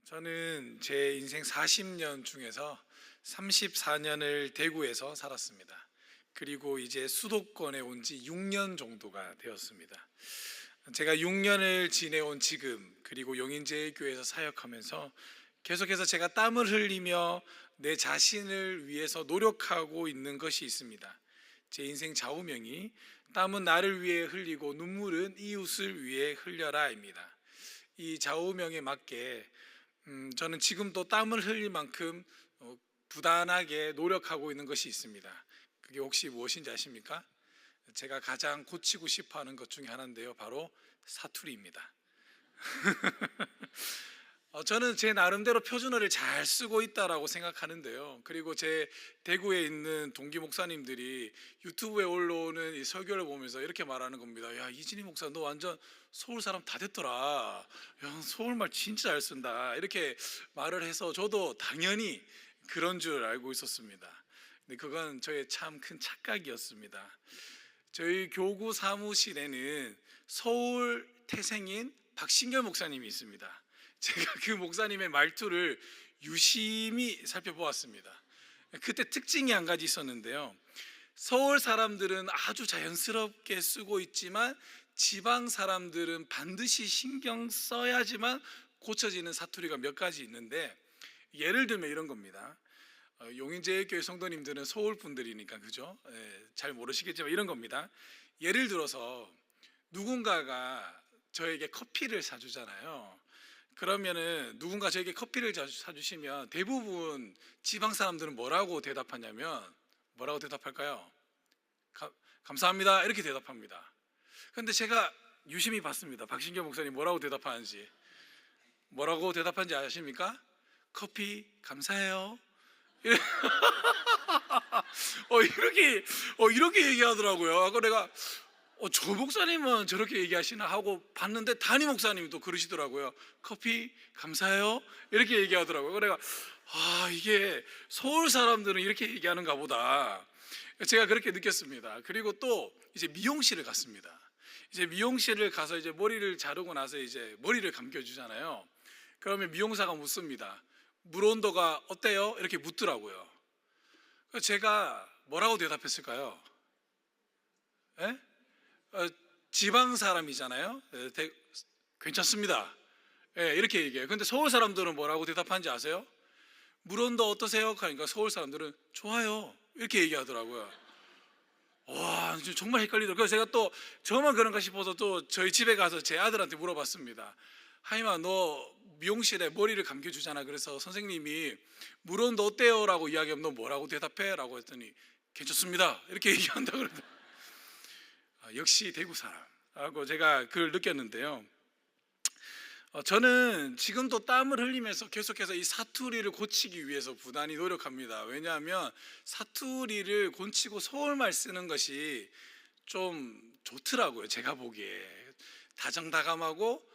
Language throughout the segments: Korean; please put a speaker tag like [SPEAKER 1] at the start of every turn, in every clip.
[SPEAKER 1] 저는 제 인생 40년 중에서 34년을 대구에서 살았습니다. 그리고 이제 수도권에 온 지 6년 정도가 되었습니다. 제가 6년을 지내온 지금, 그리고 용인제일교회에서 사역하면서 계속해서 제가 땀을 흘리며 내 자신을 위해서 노력하고 있는 것이 있습니다. 제 인생 좌우명이 땀은 나를 위해 흘리고 눈물은 이웃을 위해 흘려라입니다. 이 좌우명에 맞게 저는 지금도 땀을 흘릴 만큼 부단하게 노력하고 있는 것이 있습니다. 그게 혹시 무엇인지 아십니까? 제가 가장 고치고 싶어 하는 것 중에 하나인데요, 바로 사투리입니다. 저는 제 나름대로 표준어를 잘 쓰고 있다라고 생각하는데요. 그리고 제 대구에 있는 동기 목사님들이 유튜브에 올라오는 이 설교를 보면서 이렇게 말하는 겁니다. 야, 이진희 목사 너 완전 서울 사람 다 됐더라. 야, 서울말 진짜 잘 쓴다. 이렇게 말을 해서 저도 당연히 그런 줄 알고 있었습니다. 근데 그건 저의 참 큰 착각이었습니다. 저희 교구 사무실에는 서울 태생인 박신결 목사님이 있습니다. 제가 그 목사님의 말투를 유심히 살펴보았습니다. 그때 특징이 한 가지 있었는데요. 서울 사람들은 아주 자연스럽게 쓰고 있지만 지방 사람들은 반드시 신경 써야지만 고쳐지는 사투리가 몇 가지 있는데, 예를 들면 이런 겁니다. 용인제일교회 성도님들은 서울 분들이니까 그죠? 잘 모르시겠지만 이런 겁니다. 예를 들어서 누군가가 저에게 커피를 사주잖아요. 그러면은 누군가 저에게 커피를 사주시면 대부분 지방 사람들은 뭐라고 대답하냐면, 뭐라고 대답할까요? 감사합니다 이렇게 대답합니다. 그런데 제가 유심히 봤습니다. 박신경 목사님 뭐라고 대답하는지. 뭐라고 대답하는지 아십니까? 커피 감사해요. 이렇게 얘기하더라고요. 아까 내가 저 목사님은 저렇게 얘기하시나 하고 봤는데 담임 목사님이 또 그러시더라고요. 커피 감사해요 이렇게 얘기하더라고요. 내가 이게 서울 사람들은 이렇게 얘기하는가 보다, 제가 그렇게 느꼈습니다. 그리고 또 이제 미용실을 갔습니다. 이제 미용실을 가서 이제 머리를 자르고 나서 이제 머리를 감겨주잖아요. 그러면 미용사가 묻습니다. 물 온도가 어때요? 이렇게 묻더라고요. 제가 뭐라고 대답했을까요? 에? 지방 사람이잖아요. 괜찮습니다. 이렇게 얘기해요. 근데 서울 사람들은 뭐라고 대답하는지 아세요? 물 온도 어떠세요? 그러니까 서울 사람들은 좋아요 이렇게 얘기하더라고요. 와, 정말 헷갈리더라고요. 그래서 제가 또 저만 그런가 싶어서 또 저희 집에 가서 제 아들한테 물어봤습니다. 하임아, 너 미용실에 머리를 감겨주잖아. 그래서 선생님이 물 온도 어때요? 라고 이야기하면 너 뭐라고 대답해? 라고 했더니 괜찮습니다 이렇게 얘기한다 그러더라고요. 역시 대구 사람 하고 제가 그걸 느꼈는데요. 저는 지금도 땀을 흘리면서 계속해서 이 사투리를 고치기 위해서 부단히 노력합니다. 왜냐하면 사투리를 고치고 서울말 쓰는 것이 좀 좋더라고요. 제가 보기에 다정다감하고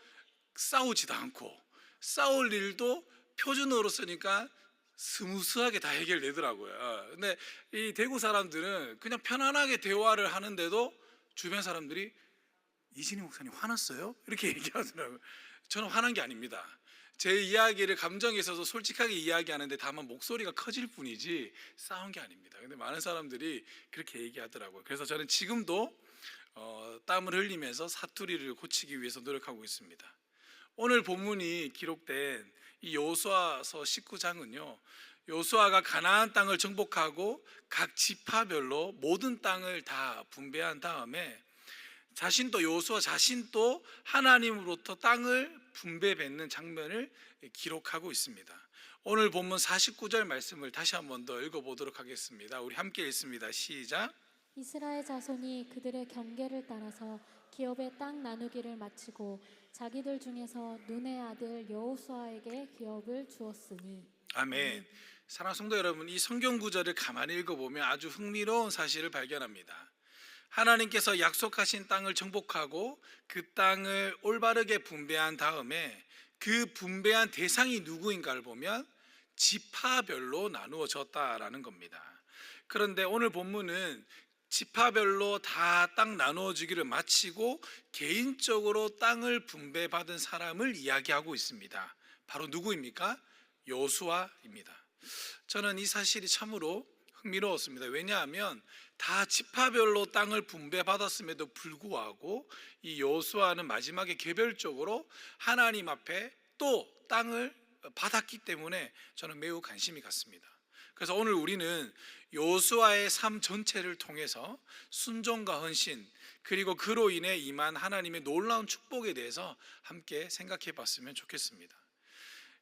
[SPEAKER 1] 싸우지도 않고, 싸울 일도 표준어로 쓰니까 스무스하게 다 해결되더라고요. 근데 이 대구 사람들은 그냥 편안하게 대화를 하는데도 주변 사람들이 이진희 목사님 화났어요? 이렇게 얘기하더라고요. 저는 화난 게 아닙니다. 제 이야기를 감정에 있어서 솔직하게 이야기하는데 다만 목소리가 커질 뿐이지 싸운 게 아닙니다. 근데 많은 사람들이 그렇게 얘기하더라고요. 그래서 저는 지금도 땀을 흘리면서 사투리를 고치기 위해서 노력하고 있습니다. 오늘 본문이 기록된 이 여호수아서 19장은요, 여호수아가 가나안 땅을 정복하고 각 지파별로 모든 땅을 다 분배한 다음에 여호수아 자신도 하나님으로부터 땅을 분배받는 장면을 기록하고 있습니다. 오늘 본문 49절 말씀을 다시 한 번 더 읽어보도록 하겠습니다. 우리 함께 읽습니다. 시작.
[SPEAKER 2] 이스라엘 자손이 그들의 경계를 따라서 기업의 땅 나누기를 마치고 자기들 중에서 눈의 아들 여호수아에게 기업을 주었으니.
[SPEAKER 1] 아멘. 사랑하는 성도 여러분, 이 성경 구절을 가만히 읽어보면 아주 흥미로운 사실을 발견합니다. 하나님께서 약속하신 땅을 정복하고 그 땅을 올바르게 분배한 다음에 그 분배한 대상이 누구인가를 보면 지파별로 나누어졌다라는 겁니다. 그런데 오늘 본문은 지파별로 다 땅 나누어지기를 마치고 개인적으로 땅을 분배받은 사람을 이야기하고 있습니다. 바로 누구입니까? 여호수아입니다. 저는 이 사실이 참으로 흥미로웠습니다. 왜냐하면 다 지파별로 땅을 분배받았음에도 불구하고 이 여호수아는 마지막에 개별적으로 하나님 앞에 또 땅을 받았기 때문에 저는 매우 관심이 갔습니다. 그래서 오늘 우리는 여호수아의 삶 전체를 통해서 순종과 헌신, 그리고 그로 인해 임한 하나님의 놀라운 축복에 대해서 함께 생각해 봤으면 좋겠습니다.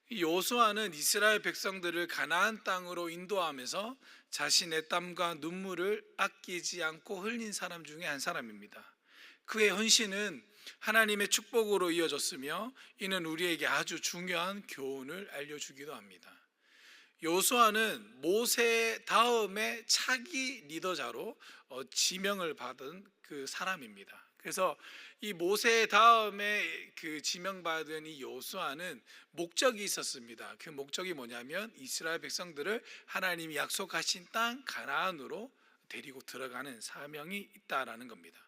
[SPEAKER 1] 이 여호수아는 이스라엘 백성들을 가나안 땅으로 인도하면서 자신의 땀과 눈물을 아끼지 않고 흘린 사람 중에 한 사람입니다. 그의 헌신은 하나님의 축복으로 이어졌으며 이는 우리에게 아주 중요한 교훈을 알려주기도 합니다. 여호수아는 모세 다음에 차기 리더자로 지명을 받은 그 사람입니다. 그래서 이 모세 다음에 그 지명받은 이 여호수아는 목적이 있었습니다. 그 목적이 뭐냐면 이스라엘 백성들을 하나님이 약속하신 땅 가나안으로 데리고 들어가는 사명이 있다라는 겁니다.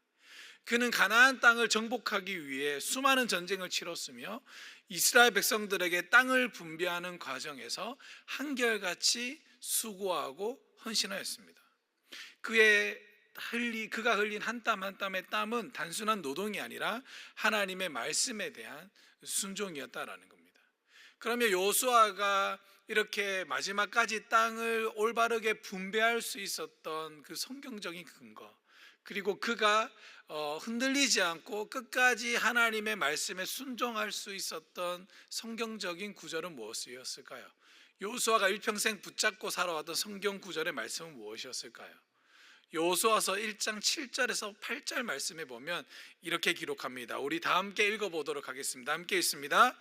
[SPEAKER 1] 그는 가나안 땅을 정복하기 위해 수많은 전쟁을 치렀으며 이스라엘 백성들에게 땅을 분배하는 과정에서 한결같이 수고하고 헌신하였습니다. 그가 흘린 한 땀 한 땀의 땀은 단순한 노동이 아니라 하나님의 말씀에 대한 순종이었다라는 겁니다. 그러면 여호수아가 이렇게 마지막까지 땅을 올바르게 분배할 수 있었던 그 성경적인 근거, 그리고 그가 흔들리지 않고 끝까지 하나님의 말씀에 순종할 수 있었던 성경적인 구절은 무엇이었을까요? 여호수아가 일평생 붙잡고 살아왔던 성경 구절의 말씀은 무엇이었을까요? 여호수아서 1장 7절에서 8절 말씀에 보면 이렇게 기록합니다. 우리 다 함께 읽어보도록 하겠습니다. 함께 읽습니다.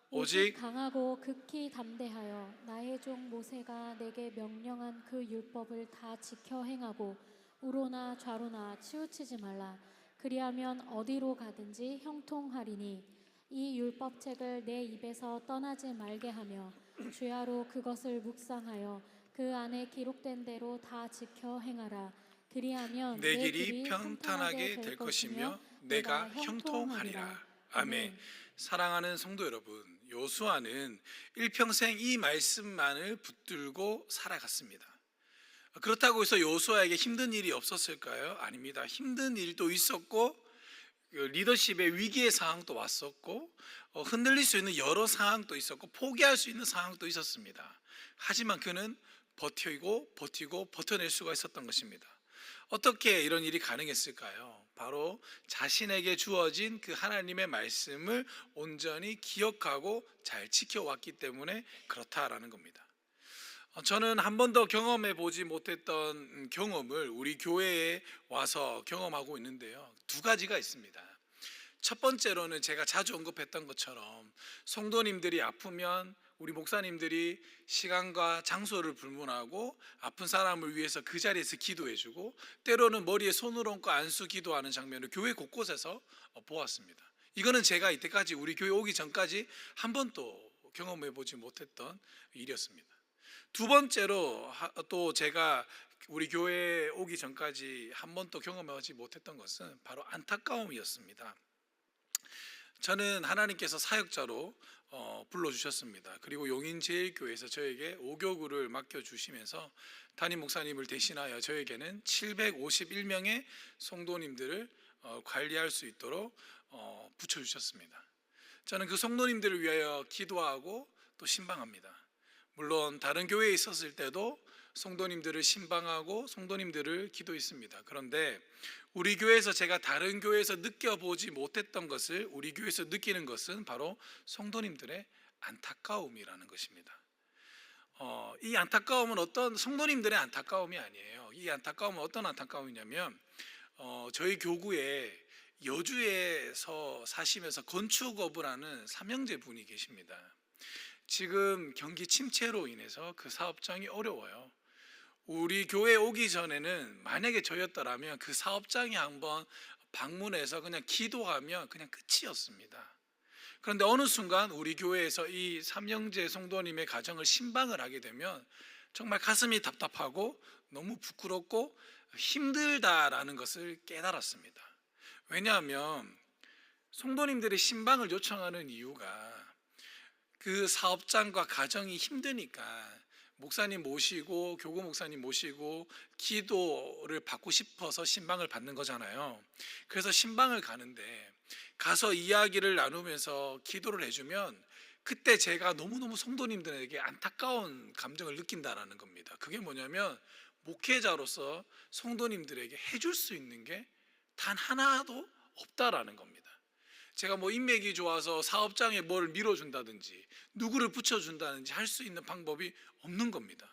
[SPEAKER 1] 오직
[SPEAKER 2] 강하고 극히 담대하여 나의 종 모세가 내게 명령한 그 율법을 다 지켜 행하고 우로나 좌로나 치우치지 말라. 그리하면 어디로 가든지 형통하리니 이 율법책을 내 입에서 떠나지 말게 하며 주야로 그것을 묵상하여 그 안에 기록된 대로 다 지켜 행하라. 그리하면
[SPEAKER 1] 내 길이 평탄하게 될 것이며 내가 형통하리라. 아멘. 사랑하는 성도 여러분, 여호수아는 일평생 이 말씀만을 붙들고 살아갔습니다. 그렇다고 해서 여호수아에게 힘든 일이 없었을까요? 아닙니다. 힘든 일도 있었고 리더십의 위기의 상황도 왔었고 흔들릴 수 있는 여러 상황도 있었고 포기할 수 있는 상황도 있었습니다. 하지만 그는 버티고 버텨낼 수가 있었던 것입니다. 어떻게 이런 일이 가능했을까요? 바로 자신에게 주어진 그 하나님의 말씀을 온전히 기억하고 잘 지켜왔기 때문에 그렇다라는 겁니다. 저는 한 번도 경험해 보지 못했던 경험을 우리 교회에 와서 경험하고 있는데요. 두 가지가 있습니다. 첫 번째로는 제가 자주 언급했던 것처럼 성도님들이 아프면 우리 목사님들이 시간과 장소를 불문하고 아픈 사람을 위해서 그 자리에서 기도해주고 때로는 머리에 손을 얹고 안수 기도하는 장면을 교회 곳곳에서 보았습니다. 이거는 제가 이때까지 우리 교회 오기 전까지 한 번도 경험해 보지 못했던 일이었습니다. 두 번째로 또 제가 우리 교회에 오기 전까지 한 번도 경험하지 못했던 것은 바로 안타까움이었습니다. 저는 하나님께서 사역자로 불러주셨습니다. 그리고 용인제일교회에서 저에게 5교구를 맡겨주시면서 담임 목사님을 대신하여 저에게는 751명의 성도님들을 관리할 수 있도록 붙여주셨습니다. 저는 그 성도님들을 위하여 기도하고 또 신방합니다. 물론 다른 교회에 있었을 때도 성도님들을 신방하고 성도님들을 기도했습니다. 그런데 우리 교회에서 제가 다른 교회에서 느껴보지 못했던 것을 우리 교회에서 느끼는 것은 바로 성도님들의 안타까움이라는 것입니다. 이 안타까움은 어떤 성도님들의 안타까움이 아니에요. 이 안타까움은 어떤 안타까움이냐면 저희 교구에 여주에서 사시면서 건축업을 하는 삼형제 분이 계십니다. 지금 경기 침체로 인해서 그 사업장이 어려워요. 우리 교회 오기 전에는 만약에 저였더라면 그 사업장에 한번 방문해서 그냥 기도하면 그냥 끝이었습니다. 그런데 어느 순간 우리 교회에서 이 삼형제 성도님의 가정을 신방을 하게 되면 정말 가슴이 답답하고 너무 부끄럽고 힘들다라는 것을 깨달았습니다. 왜냐하면 성도님들의 신방을 요청하는 이유가 그 사업장과 가정이 힘드니까 목사님 모시고 교구 목사님 모시고 기도를 받고 싶어서 신방을 받는 거잖아요. 그래서 신방을 가는데 가서 이야기를 나누면서 기도를 해주면 그때 제가 너무너무 성도님들에게 안타까운 감정을 느낀다라는 겁니다. 그게 뭐냐면 목회자로서 성도님들에게 해줄 수 있는 게 단 하나도 없다라는 겁니다. 제가 뭐 인맥이 좋아서 사업장에 뭘 밀어준다든지 누구를 붙여준다든지 할 수 있는 방법이 없는 겁니다.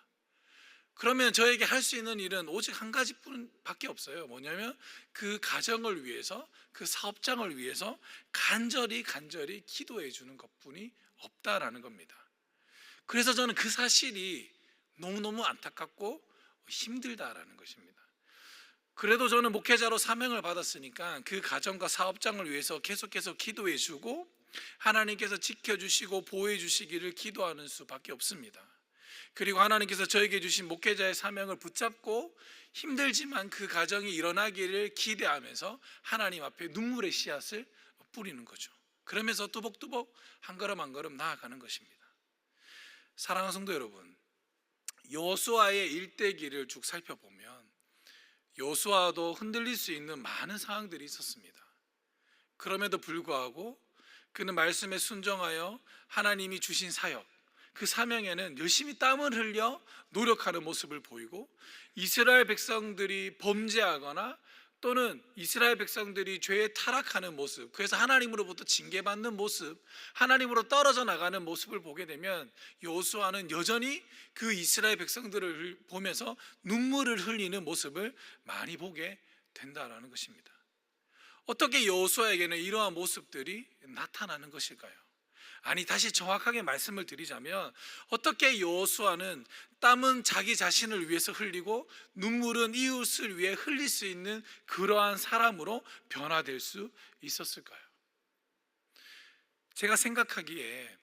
[SPEAKER 1] 그러면 저에게 할 수 있는 일은 오직 한 가지뿐밖에 없어요. 뭐냐면 그 가정을 위해서, 그 사업장을 위해서 간절히 기도해 주는 것뿐이 없다라는 겁니다. 그래서 저는 그 사실이 너무너무 안타깝고 힘들다라는 것입니다. 그래도 저는 목회자로 사명을 받았으니까 그 가정과 사업장을 위해서 계속해서 기도해 주고 하나님께서 지켜주시고 보호해 주시기를 기도하는 수밖에 없습니다. 그리고 하나님께서 저에게 주신 목회자의 사명을 붙잡고 힘들지만 그 가정이 일어나기를 기대하면서 하나님 앞에 눈물의 씨앗을 뿌리는 거죠. 그러면서 뚜벅뚜벅 한 걸음 한 걸음 나아가는 것입니다. 사랑하는 성도 여러분, 여호수아의 일대기를 쭉 살펴보면 여호수아도 흔들릴 수 있는 많은 상황들이 있었습니다. 그럼에도 불구하고 그는 말씀에 순종하여 하나님이 주신 사역, 그 사명에는 열심히 땀을 흘려 노력하는 모습을 보이고 이스라엘 백성들이 범죄하거나 또는 이스라엘 백성들이 죄에 타락하는 모습, 그래서 하나님으로부터 징계받는 모습, 하나님으로 떨어져 나가는 모습을 보게 되면 여호수아는 여전히 그 이스라엘 백성들을 보면서 눈물을 흘리는 모습을 많이 보게 된다라는 것입니다. 어떻게 여호수아에게는 이러한 모습들이 나타나는 것일까요? 아니, 다시 정확하게 말씀을 드리자면 어떻게 여호수아는 땀은 자기 자신을 위해서 흘리고 눈물은 이웃을 위해 흘릴 수 있는 그러한 사람으로 변화될 수 있었을까요? 제가 생각하기에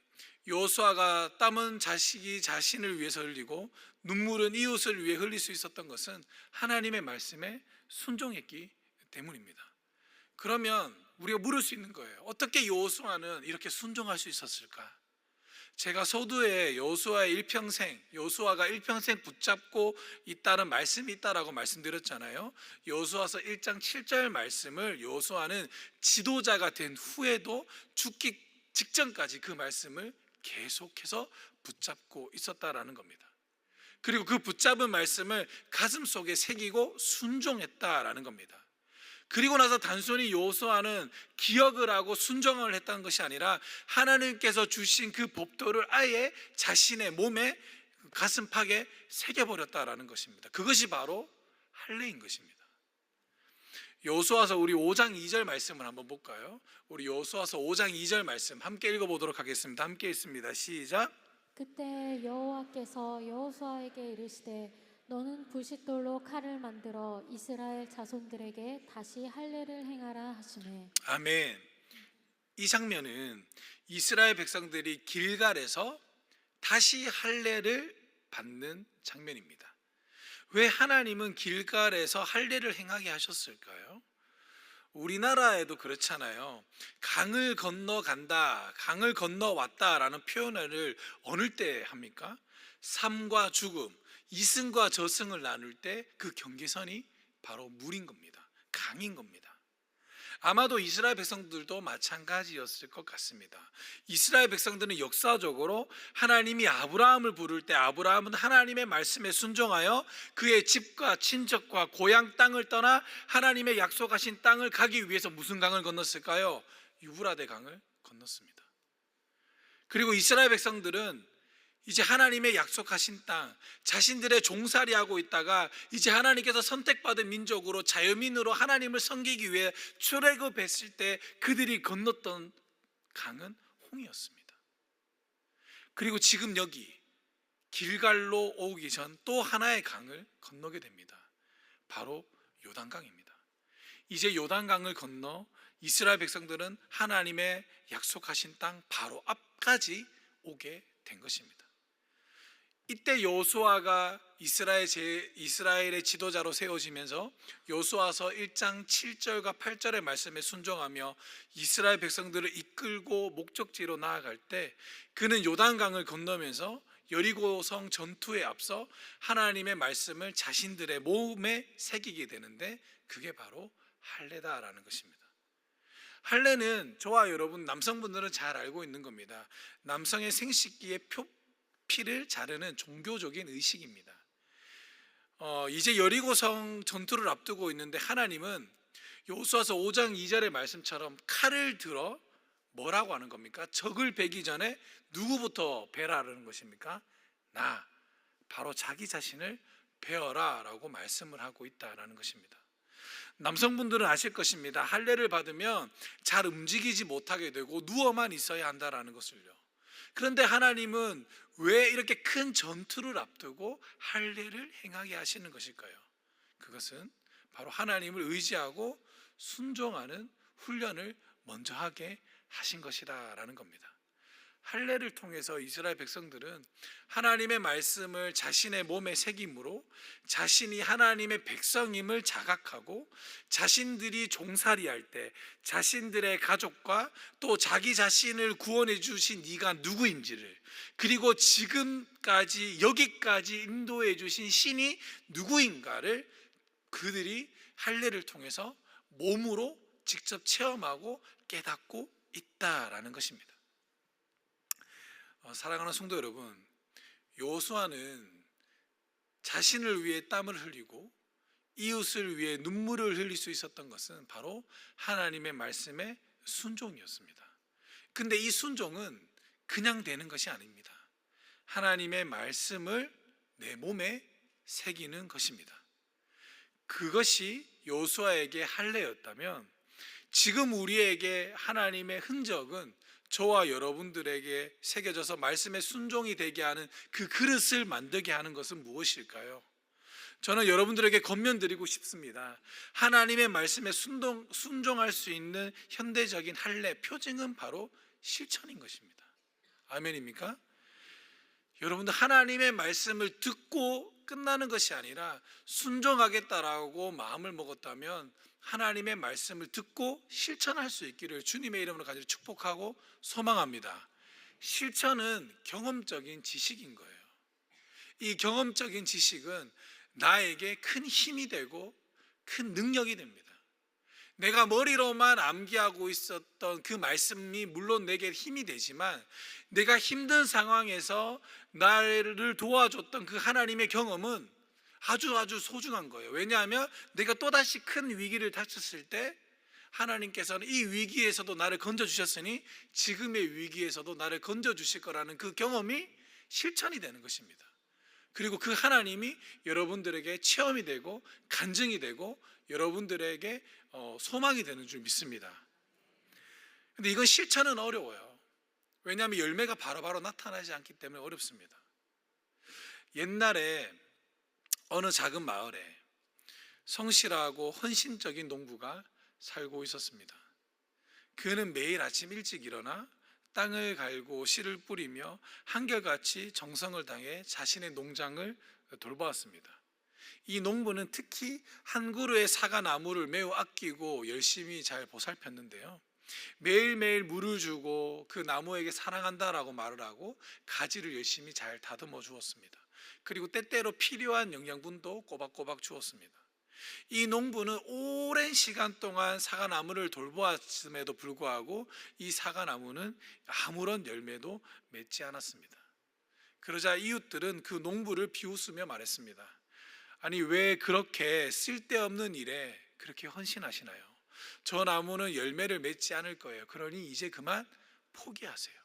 [SPEAKER 1] 여호수아가 땀은 자기 자신을 위해서 흘리고 눈물은 이웃을 위해 흘릴 수 있었던 것은 하나님의 말씀에 순종했기 때문입니다. 그러면 우리가 물을 수 있는 거예요. 어떻게 여호수아는 이렇게 순종할 수 있었을까? 제가 서두에 여호수아의 일평생, 여호수아가 일평생 붙잡고 있다는 말씀이 있다라고 말씀드렸잖아요. 여호수아서 1장 7절 말씀을 여호수아는 지도자가 된 후에도 죽기 직전까지 그 말씀을 계속해서 붙잡고 있었다라는 겁니다. 그리고 그 붙잡은 말씀을 가슴속에 새기고 순종했다라는 겁니다. 그리고 나서 단순히 여호수아는 기억을 하고 순종을 했다는 것이 아니라 하나님께서 주신 그 법도를 아예 자신의 몸에 가슴팍에 새겨버렸다라는 것입니다. 그것이 바로 할례인 것입니다. 여호수아서 우리 5장 2절 말씀을 한번 볼까요? 우리 여호수아서 5장 2절 말씀 함께 읽어보도록 하겠습니다. 함께 읽습니다. 시작.
[SPEAKER 2] 그때 여호와께서 여호수아에게 이르시되 너는 부싯돌로 칼을 만들어 이스라엘 자손들에게 다시 할례를 행하라 하시매.
[SPEAKER 1] 아멘. 이 장면은 이스라엘 백성들이 길갈에서 다시 할례를 받는 장면입니다. 왜 하나님은 길갈에서 할례를 행하게 하셨을까요? 우리나라에도 그렇잖아요. 강을 건너간다, 강을 건너왔다라는 표현을 어느 때 합니까? 삶과 죽음, 이승과 저승을 나눌 때 그 경계선이 바로 물인 겁니다. 강인 겁니다. 아마도 이스라엘 백성들도 마찬가지였을 것 같습니다. 이스라엘 백성들은 역사적으로 하나님이 아브라함을 부를 때 아브라함은 하나님의 말씀에 순종하여 그의 집과 친척과 고향 땅을 떠나 하나님의 약속하신 땅을 가기 위해서 무슨 강을 건넜을까요? 유브라데 강을 건넜습니다. 그리고 이스라엘 백성들은 이제 하나님의 약속하신 땅, 자신들의 종살이하고 있다가 이제 하나님께서 선택받은 민족으로 자유민으로 하나님을 섬기기 위해 출애굽했을 때 그들이 건넜던 강은 홍이었습니다. 그리고 지금 여기 길갈로 오기 전 또 하나의 강을 건너게 됩니다. 바로 요단강입니다. 이제 요단강을 건너 이스라엘 백성들은 하나님의 약속하신 땅 바로 앞까지 오게 된 것입니다. 이때 여호수아가 이스라엘의 지도자로 세워지면서 여호수아서 1장 7절과 8절의 말씀에 순종하며 이스라엘 백성들을 이끌고 목적지로 나아갈 때 그는 요단강을 건너면서 여리고성 전투에 앞서 하나님의 말씀을 자신들의 몸에 새기게 되는데 그게 바로 할례다라는 것입니다. 할례는 저와 여러분 남성분들은 잘 알고 있는 겁니다. 남성의 생식기의 피를 자르는 종교적인 의식입니다. 이제 여리고성 전투를 앞두고 있는데 하나님은 여호수아서 5장 2절의 말씀처럼 칼을 들어 뭐라고 하는 겁니까? 적을 베기 전에 누구부터 베라라는 것입니까? 나, 바로 자기 자신을 베어라 라고 말씀을 하고 있다라는 것입니다. 남성분들은 아실 것입니다. 할례를 받으면 잘 움직이지 못하게 되고 누워만 있어야 한다라는 것을요. 그런데 하나님은 왜 이렇게 큰 전투를 앞두고 할례를 행하게 하시는 것일까요? 그것은 바로 하나님을 의지하고 순종하는 훈련을 먼저 하게 하신 것이라는 겁니다. 할례를 통해서 이스라엘 백성들은 하나님의 말씀을 자신의 몸에 새김으로 자신이 하나님의 백성임을 자각하고 자신들이 종살이할 때 자신들의 가족과 또 자기 자신을 구원해 주신 네가 누구인지를, 그리고 지금까지 여기까지 인도해 주신 신이 누구인가를 그들이 할례를 통해서 몸으로 직접 체험하고 깨닫고 있다라는 것입니다. 사랑하는 성도 여러분, 여호수아는 자신을 위해 땀을 흘리고 이웃을 위해 눈물을 흘릴 수 있었던 것은 바로 하나님의 말씀의 순종이었습니다. 근데 이 순종은 그냥 되는 것이 아닙니다. 하나님의 말씀을 내 몸에 새기는 것입니다. 그것이 여호수아에게 할례였다면 지금 우리에게 하나님의 흔적은 저와 여러분들에게 새겨져서 말씀에 순종이 되게 하는 그 그릇을 만들게 하는 것은 무엇일까요? 저는 여러분들에게 권면드리고 싶습니다. 하나님의 말씀에 순종할 수 있는 현대적인 할례 표징은 바로 실천인 것입니다. 아멘입니까? 여러분들 하나님의 말씀을 듣고 끝나는 것이 아니라 순종하겠다라고 마음을 먹었다면 하나님의 말씀을 듣고 실천할 수 있기를 주님의 이름으로 간절히 축복하고 소망합니다. 실천은 경험적인 지식인 거예요. 이 경험적인 지식은 나에게 큰 힘이 되고 큰 능력이 됩니다. 내가 머리로만 암기하고 있었던 그 말씀이 물론 내게 힘이 되지만 내가 힘든 상황에서 나를 도와줬던 그 하나님의 경험은 아주 소중한 거예요. 왜냐하면 내가 또다시 큰 위기를 닥쳤을 때 하나님께서는 이 위기에서도 나를 건져주셨으니 지금의 위기에서도 나를 건져주실 거라는 그 경험이 실천이 되는 것입니다. 그리고 그 하나님이 여러분들에게 체험이 되고 간증이 되고 여러분들에게 소망이 되는 줄 믿습니다. 근데 이건 실천은 어려워요. 왜냐하면 열매가 바로바로 나타나지 않기 때문에 어렵습니다. 옛날에 어느 작은 마을에 성실하고 헌신적인 농부가 살고 있었습니다. 그는 매일 아침 일찍 일어나 땅을 갈고 씨를 뿌리며 한결같이 정성을 다해 자신의 농장을 돌보았습니다. 이 농부는 특히 한 그루의 사과나무를 매우 아끼고 열심히 잘 보살폈는데요. 매일매일 물을 주고 그 나무에게 사랑한다라고 말을 하고 가지를 열심히 잘 다듬어 주었습니다. 그리고 때때로 필요한 영양분도 꼬박꼬박 주었습니다. 이 농부는 오랜 시간 동안 사과나무를 돌보았음에도 불구하고 이 사과나무는 아무런 열매도 맺지 않았습니다. 그러자 이웃들은 그 농부를 비웃으며 말했습니다. 아니, 왜 그렇게 쓸데없는 일에 그렇게 헌신하시나요? 저 나무는 열매를 맺지 않을 거예요. 그러니 이제 그만 포기하세요.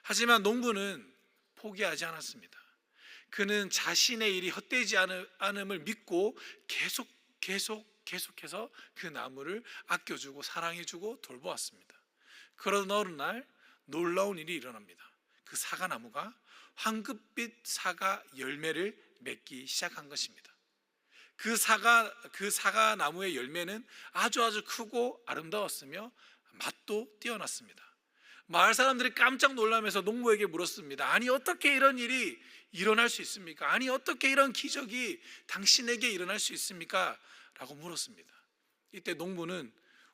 [SPEAKER 1] 하지만 농부는 포기하지 않았습니다. 그는 자신의 일이 헛되지 않음을 믿고 계속해서 그 나무를 아껴주고 사랑해주고 돌보았습니다. 그러던 어느 날 놀라운 일이 일어납니다. 그 사과나무가 황급빛 사과 열매를 맺기 시작한 것입니다. 그 사과나무의 열매는 아주 크고 아름다웠으며 맛도 뛰어났습니다. 마을 사람들이 깜짝 놀라면서 농부에게 물었습니다. 아니 어떻게 이런 일이 일어날 수 있습니까? 아니 어떻게 이런 기적이 당신에게 일어날 수 있습니까? 라고 물었습니다. 이때 농부는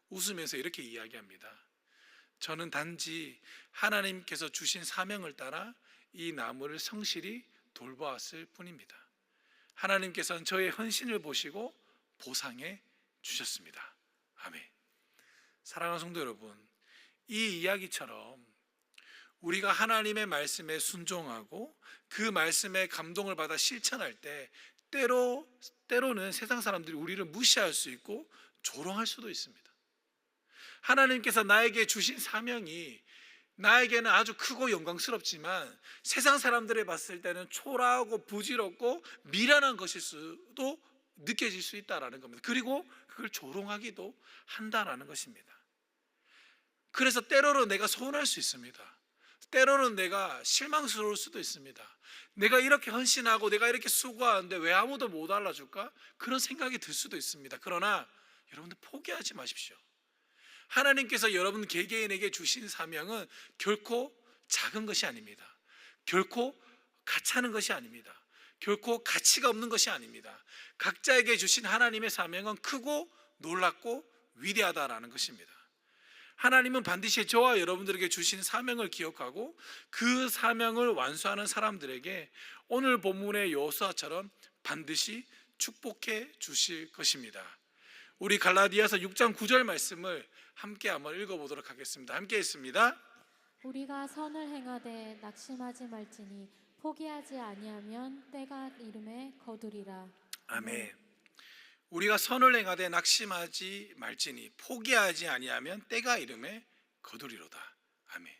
[SPEAKER 1] 웃으면서 이렇게 이야기합니다. 저는 단지 하나님께서 주신 사명을 따라 이 나무를 성실히 돌보았을 뿐입니다. 하나님께서는 저의 헌신을 보시고 보상해 주셨습니다. 아멘. 사랑하는 성도 여러분, 이 이야기처럼 우리가 하나님의 말씀에 순종하고 그 말씀에 감동을 받아 실천할 때 때로는 세상 사람들이 우리를 무시할 수 있고 조롱할 수도 있습니다. 하나님께서 나에게 주신 사명이 나에게는 아주 크고 영광스럽지만 세상 사람들이 봤을 때는 초라하고 부질없고 미련한 것일 수도 느껴질 수 있다는 겁니다. 그리고 그걸 조롱하기도 한다는 것입니다. 그래서 때로는 내가 서운할 수 있습니다. 때로는 내가 실망스러울 수도 있습니다. 내가 이렇게 헌신하고 내가 이렇게 수고하는데 왜 아무도 못 알아줄까? 그런 생각이 들 수도 있습니다. 그러나 여러분들 포기하지 마십시오. 하나님께서 여러분 개개인에게 주신 사명은 결코 작은 것이 아닙니다. 결코 가차는 것이 아닙니다. 결코 가치가 없는 것이 아닙니다. 각자에게 주신 하나님의 사명은 크고 놀랍고 위대하다라는 것입니다. 하나님은 반드시 저와 여러분들에게 주신 사명을 기억하고 그 사명을 완수하는 사람들에게 오늘 본문의 여호수아처럼 반드시 축복해 주실 것입니다. 우리 갈라디아서 6장 9절 말씀을 함께 한번 읽어보도록 하겠습니다. 함께 읽습니다.
[SPEAKER 2] 우리가 선을 행하되 낙심하지 말지니 포기하지 아니하면 때가 이름에 거두리라.
[SPEAKER 1] 아멘. 우리가 선을 행하되 낙심하지 말지니 포기하지 아니하면 때가 이름에 거두리로다. 아멘.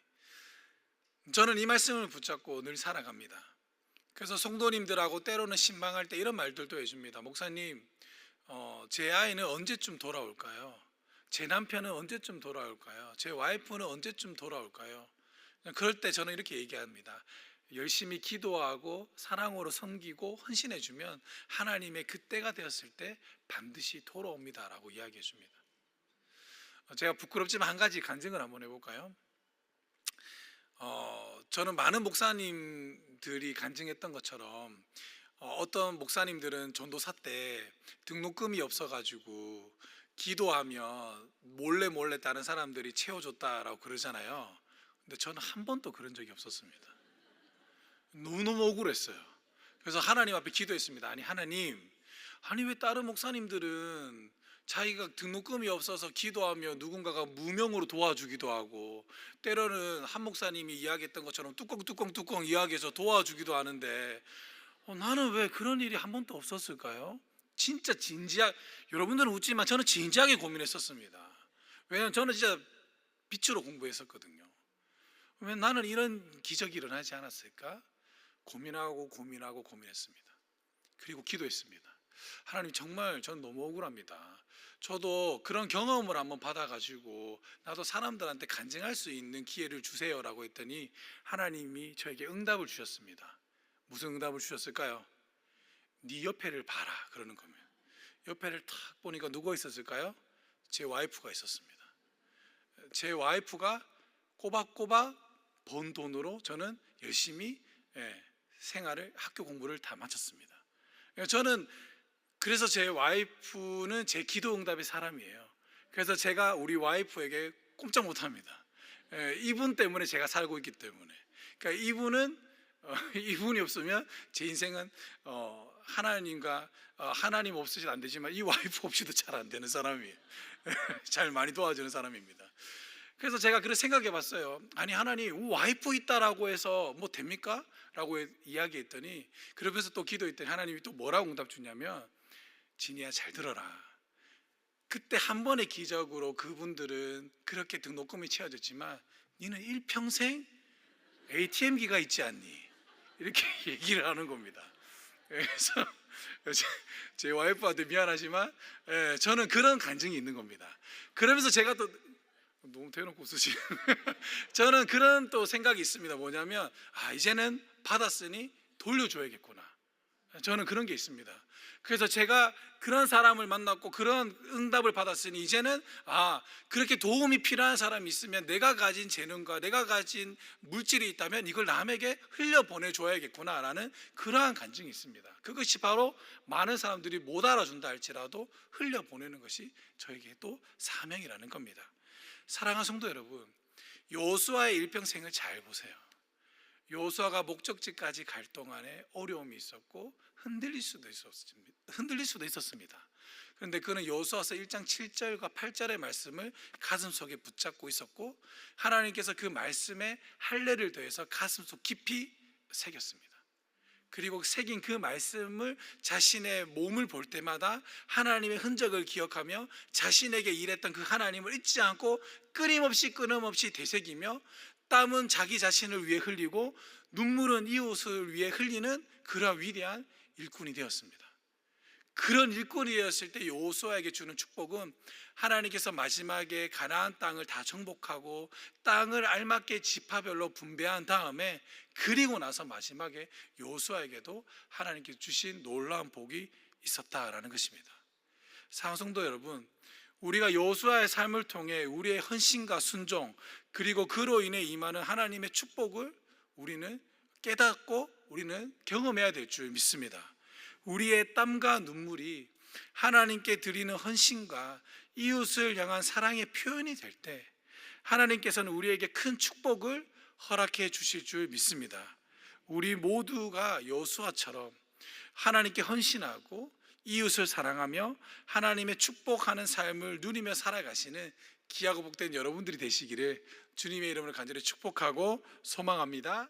[SPEAKER 1] 저는 이 말씀을 붙잡고 늘 살아갑니다. 그래서 성도님들하고 때로는 신방할 때 이런 말들도 해줍니다. 목사님, 제 아이는 언제쯤 돌아올까요? 제 남편은 언제쯤 돌아올까요? 제 와이프는 언제쯤 돌아올까요? 그럴 때 저는 이렇게 얘기합니다. 열심히 기도하고 사랑으로 섬기고 헌신해주면 하나님의 그때가 되었을 때 반드시 돌아옵니다 라고 이야기해 줍니다. 제가 부끄럽지만 한 가지 간증을 한번 해볼까요? 저는 많은 목사님들이 간증했던 것처럼 어떤 목사님들은 전도사 때 등록금이 없어가지고 기도하면 몰래 다른 사람들이 채워줬다라고 그러잖아요. 근데 저는 한 번도 그런 적이 없었습니다. 너무너무 억울했어요. 그래서 하나님 앞에 기도했습니다. 아니 하나님, 아니 왜 다른 목사님들은 자기가 등록금이 없어서 기도하며 누군가가 무명으로 도와주기도 하고 때로는 한 목사님이 이야기했던 것처럼 뚜껑 이야기해서 도와주기도 하는데 나는 왜 그런 일이 한 번도 없었을까요? 진짜 여러분들은 웃지만 저는 진지하게 고민했었습니다. 왜냐하면 저는 진짜 빛으로 공부했었거든요. 왜 나는 이런 기적이 일어나지 않았을까? 고민했습니다. 그리고 기도했습니다. 하나님 정말 저는 너무 억울합니다. 저도 그런 경험을 한번 받아가지고 나도 사람들한테 간증할 수 있는 기회를 주세요라고 했더니 하나님이 저에게 응답을 주셨습니다. 무슨 응답을 주셨을까요? 네 옆에를 봐라 그러는 겁니다. 옆에를 탁 보니까 누가 있었을까요? 제 와이프가 있었습니다. 제 와이프가 꼬박꼬박 번 돈으로 저는 열심히 생활을 학교 공부를 다 마쳤습니다. 저는 그래서 제 와이프는 제 기도 응답의 사람이에요. 그래서 제가 우리 와이프에게 꼼짝 못합니다. 이분 때문에 제가 살고 있기 때문에. 그러니까 이분이 없으면 제 인생은 하나님과 하나님 없으시면 안 되지만 이 와이프 없이도 잘 안 되는 사람이에요. 잘 많이 도와주는 사람입니다. 그래서 제가 그렇게 생각해 봤어요. 아니 하나님 와이프 있다라고 해서 뭐 됩니까? 라고 이야기했더니 그러면서 또 기도했더니 하나님이 또 뭐라고 응답 주냐면 진이야 잘 들어라. 그때 한 번의 기적으로 그분들은 그렇게 등록금이 채워졌지만 너는 일평생 ATM기가 있지 않니? 이렇게 얘기를 하는 겁니다. 그래서 제 와이프한테 미안하지만 저는 그런 간증이 있는 겁니다. 그러면서 제가 또 너무 대놓고 쓰시. 저는 그런 또 생각이 있습니다. 뭐냐면 이제는 받았으니 돌려줘야겠구나. 저는 그런 게 있습니다. 그래서 제가 그런 사람을 만났고 그런 응답을 받았으니 이제는 그렇게 도움이 필요한 사람이 있으면 내가 가진 재능과 내가 가진 물질이 있다면 이걸 남에게 흘려 보내줘야겠구나라는 그러한 간증이 있습니다. 그것이 바로 많은 사람들이 못 알아준다 할지라도 흘려 보내는 것이 저에게 또 사명이라는 겁니다. 사랑하는 성도 여러분, 여호수아의 일평생을 잘 보세요. 여호수아가 목적지까지 갈 동안에 어려움이 있었고 흔들릴 수도 있었습니다. 그런데 그는 여호수아서 1장 7절과 8절의 말씀을 가슴속에 붙잡고 있었고 하나님께서 그 말씀에 할례를 더해서 가슴속 깊이 새겼습니다. 그리고 새긴 그 말씀을 자신의 몸을 볼 때마다 하나님의 흔적을 기억하며 자신에게 일했던 그 하나님을 잊지 않고 끊임없이 되새기며 땀은 자기 자신을 위해 흘리고 눈물은 이웃을 위해 흘리는 그러한 위대한 일꾼이 되었습니다. 그런 일꾼이 되었을 때 여호수아에게 주는 축복은 하나님께서 마지막에 가나안 땅을 다 정복하고 땅을 알맞게 지파별로 분배한 다음에 그리고 나서 마지막에 여호수아에게도 하나님께서 주신 놀라운 복이 있었다라는 것입니다. 사랑하는 성도 여러분, 우리가 여호수아의 삶을 통해 우리의 헌신과 순종 그리고 그로 인해 임하는 하나님의 축복을 우리는 깨닫고 우리는 경험해야 될 줄 믿습니다. 우리의 땀과 눈물이 하나님께 드리는 헌신과 이웃을 향한 사랑의 표현이 될 때 하나님께서는 우리에게 큰 축복을 허락해 주실 줄 믿습니다. 우리 모두가 여호수아처럼 하나님께 헌신하고 이웃을 사랑하며 하나님의 축복하는 삶을 누리며 살아가시는 귀하고 복된 여러분들이 되시기를 주님의 이름으로 간절히 축복하고 소망합니다.